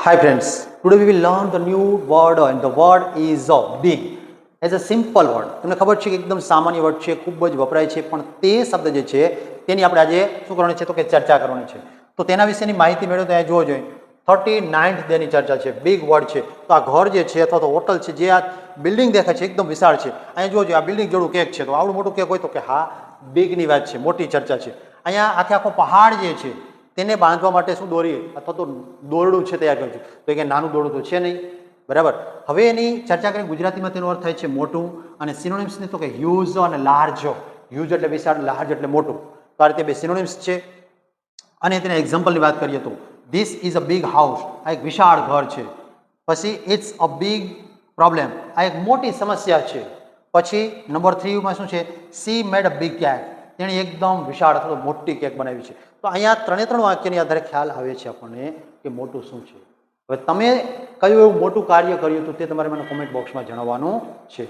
Hi friends, today we will learn the new word and the word is big. As a simple word. તમને ખબર છે કે એકદમ સામાન્ય વર્ડ છે, ખૂબ જ વપરાય છે, પણ તે શબ્દ જે છે તેની આપણે આજે શું કરવાની છે તો કે ચર્ચા કરવાની છે. તો તેના વિશેની માહિતી મેળવો તો અહીંયા જોવો જોઈએ. 39th ડેની ચર્ચા છે. બિગ વર્ડ છે. તો આ ઘર જે છે અથવા તો હોટલ છે, જે આ બિલ્ડિંગ દેખાય છે એકદમ વિશાળ છે. અહીંયા જોજો આ બિલ્ડિંગ જેવડું કેક છે, તો આવડું મોટું કેક હોય તો કે હા બિગની વાત છે, મોટી ચર્ચા છે. અહીંયા આખો પહાડ જે છે તેને બાંધવા માટે શું દોરી અથવા તો દોરડું છે તૈયાર કર્યું છે, તો કે નાનું દોરડું તો છે નહીં, બરાબર. હવે એની ચર્ચા કરીને ગુજરાતીમાં તેનો અર્થ થાય છે મોટું, અને સિનોનિમ્સની તો કે હ્યુઝ અને લાર્જ. હ્યુઝ એટલે વિશાળ, લાર્જ એટલે મોટું. તો આ રીતે બે સિનોનિમ્સ છે. અને તેના એક્ઝામ્પલની વાત કરીએ તો this is a big house, આ એક વિશાળ ઘર છે. પછી ઇટ્સ અ બિગ પ્રોબ્લેમ, આ એક મોટી સમસ્યા છે. પછી નંબર 3માં શું છે, C made a big cake, તેણે એકદમ વિશાળ અથવા તો મોટી કેક બનાવી છે. તો અહીંયા ત્રણ વાક્યની આધારે ખ્યાલ આવે છે આપણને કે મોટું શું છે. હવે તમે કયું એવું મોટું કાર્ય કર્યું હતું તે તમારે મને કોમેન્ટ બોક્સમાં જણાવવાનું છે.